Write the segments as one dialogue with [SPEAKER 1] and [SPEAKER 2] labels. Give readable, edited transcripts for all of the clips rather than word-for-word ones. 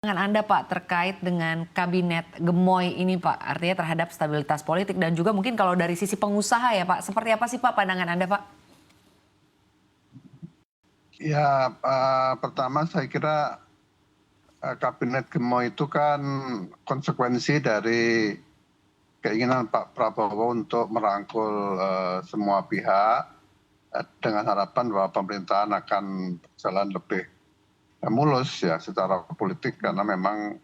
[SPEAKER 1] Pandangan Anda Pak terkait dengan kabinet gemoy ini Pak, artinya terhadap stabilitas politik dan juga mungkin kalau dari sisi pengusaha ya Pak, seperti apa sih Pak pandangan Anda Pak?
[SPEAKER 2] Ya, pertama saya kira kabinet gemoy itu kan konsekuensi dari keinginan Pak Prabowo untuk merangkul semua pihak dengan harapan bahwa pemerintahan akan berjalan lebih mulus ya secara politik karena memang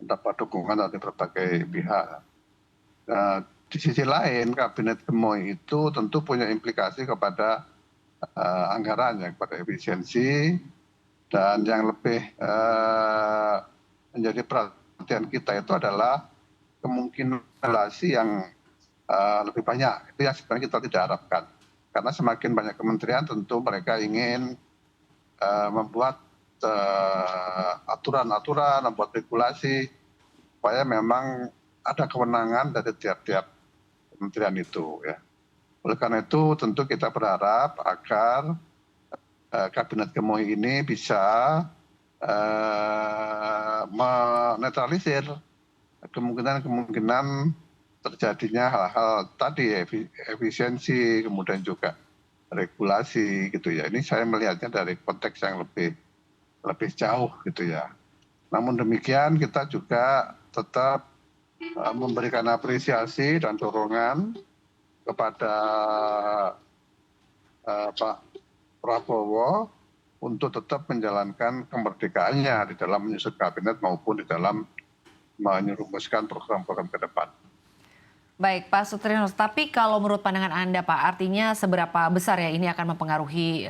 [SPEAKER 2] mendapat dukungan dari berbagai pihak. Di sisi lain, kabinet gemoy itu tentu punya implikasi kepada anggaran ya, kepada efisiensi. Dan yang lebih menjadi perhatian kita itu adalah kemungkinan relasi yang lebih banyak. Itu yang sebenarnya kita tidak harapkan. Karena semakin banyak kementerian tentu mereka ingin membuat aturan-aturan, membuat regulasi supaya memang ada kewenangan dari tiap-tiap kementerian itu. Ya. Oleh karena itu tentu kita berharap agar kabinet gemoy ini bisa menetralisir kemungkinan terjadinya hal-hal tadi efisiensi kemudian juga regulasi gitu ya. Ini saya melihatnya dari konteks yang lebih jauh gitu ya. Namun demikian kita juga tetap memberikan apresiasi dan dorongan kepada Pak Prabowo untuk tetap menjalankan kemerdekaannya di dalam menyusun kabinet maupun di dalam menyerumuskan program-program ke depan.
[SPEAKER 1] Baik Pak Sutrianus, tapi kalau menurut pandangan Anda Pak, artinya seberapa besar ya ini akan mempengaruhi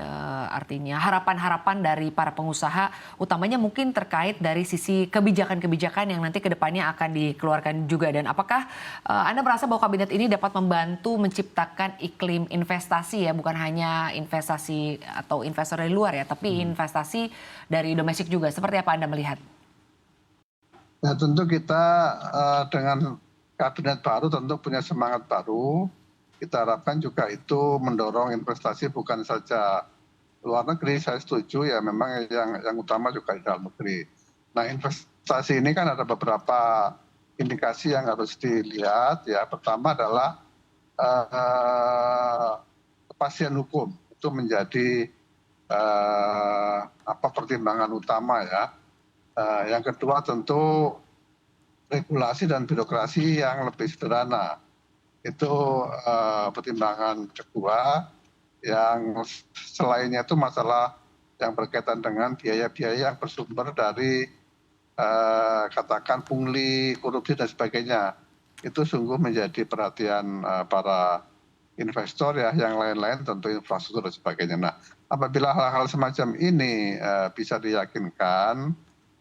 [SPEAKER 1] artinya harapan-harapan dari para pengusaha, utamanya mungkin terkait dari sisi kebijakan-kebijakan yang nanti kedepannya akan dikeluarkan juga. Dan apakah Anda merasa bahwa kabinet ini dapat membantu menciptakan iklim investasi ya, bukan hanya investasi atau investor dari luar ya, tapi investasi dari domestik juga. Seperti apa Anda melihat?
[SPEAKER 2] Nah tentu kita dengan kabinet baru tentu punya semangat baru. Kita harapkan juga itu mendorong investasi bukan saja luar negeri, saya setuju ya memang yang utama juga di dalam negeri. Nah investasi ini kan ada beberapa indikasi yang harus dilihat ya. Pertama adalah kepastian hukum itu menjadi pertimbangan utama ya. Yang kedua tentu regulasi dan birokrasi yang lebih sederhana. Itu pertimbangan kedua. Yang selainnya itu masalah yang berkaitan dengan biaya-biaya yang bersumber dari katakan pungli, korupsi dan sebagainya. Itu sungguh menjadi perhatian para investor ya, yang lain-lain tentu infrastruktur dan sebagainya. Nah, apabila hal-hal semacam ini bisa diyakinkan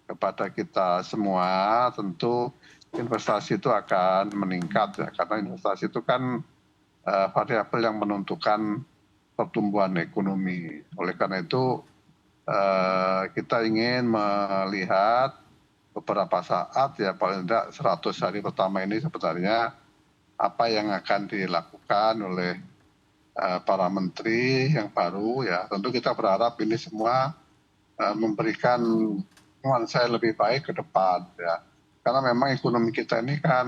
[SPEAKER 2] kepada kita semua, tentu investasi itu akan meningkat ya, karena investasi itu kan variabel yang menentukan pertumbuhan ekonomi. Oleh karena itu kita ingin melihat beberapa saat ya paling tidak 100 hari pertama ini sebenarnya apa yang akan dilakukan oleh para menteri yang baru ya. Tentu kita berharap ini semua memberikan nuansa yang lebih baik ke depan ya. Karena memang ekonomi kita ini kan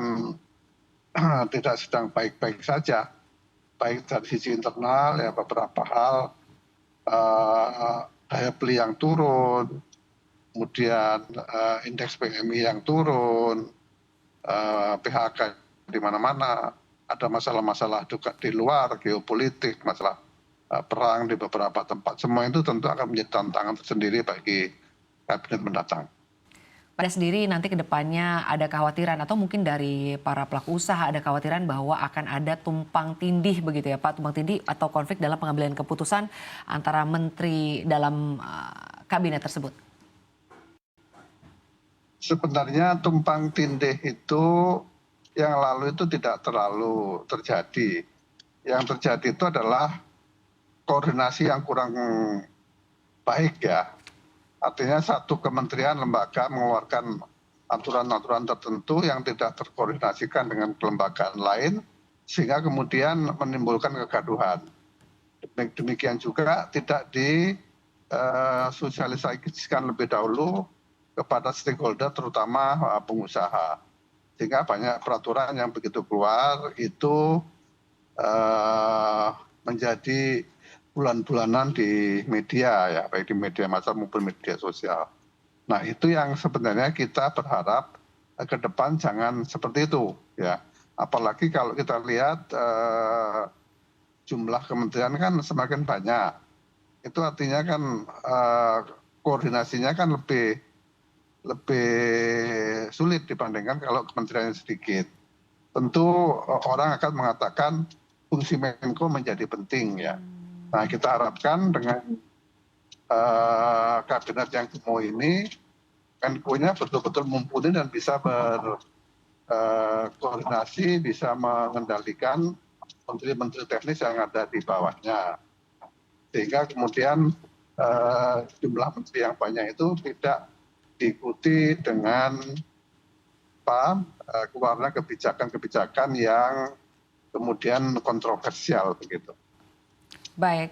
[SPEAKER 2] tidak sedang baik-baik saja. Baik dari sisi internal ya beberapa hal daya beli yang turun, kemudian indeks PMI yang turun, PHK di mana-mana, ada masalah-masalah juga di luar geopolitik, masalah perang di beberapa tempat. Semua itu tentu akan menjadi tantangan tersendiri bagi kabinet mendatang.
[SPEAKER 1] Pada sendiri nanti ke depannya ada kekhawatiran atau mungkin dari para pelaku usaha ada kekhawatiran bahwa akan ada tumpang tindih begitu ya Pak, tumpang tindih atau konflik dalam pengambilan keputusan antara menteri dalam kabinet tersebut.
[SPEAKER 2] Sebenarnya tumpang tindih itu yang lalu itu tidak terlalu terjadi. Yang terjadi itu adalah koordinasi yang kurang baik ya. Artinya satu kementerian lembaga mengeluarkan aturan-aturan tertentu yang tidak terkoordinasikan dengan kelembagaan lain sehingga kemudian menimbulkan kegaduhan. Demikian juga tidak disosialisasikan lebih dahulu kepada stakeholder terutama pengusaha. Sehingga banyak peraturan yang begitu keluar itu menjadi bulan-bulanan di media ya, baik di media massa maupun media sosial. Nah itu yang sebenarnya kita berharap ke depan jangan seperti itu ya. Apalagi kalau kita lihat jumlah kementerian kan semakin banyak. Itu artinya kan koordinasinya kan lebih sulit dibandingkan kalau kementeriannya sedikit. Tentu orang akan mengatakan fungsi Menko menjadi penting ya. Nah kita harapkan dengan kabinet yang gemuk ini, Menko-nya betul-betul mumpuni dan bisa berkoordinasi, bisa mengendalikan menteri-menteri teknis yang ada di bawahnya. Sehingga kemudian jumlah menteri yang banyak itu tidak diikuti dengan keluarnya kebijakan-kebijakan yang kemudian kontroversial begitu.
[SPEAKER 1] Baik.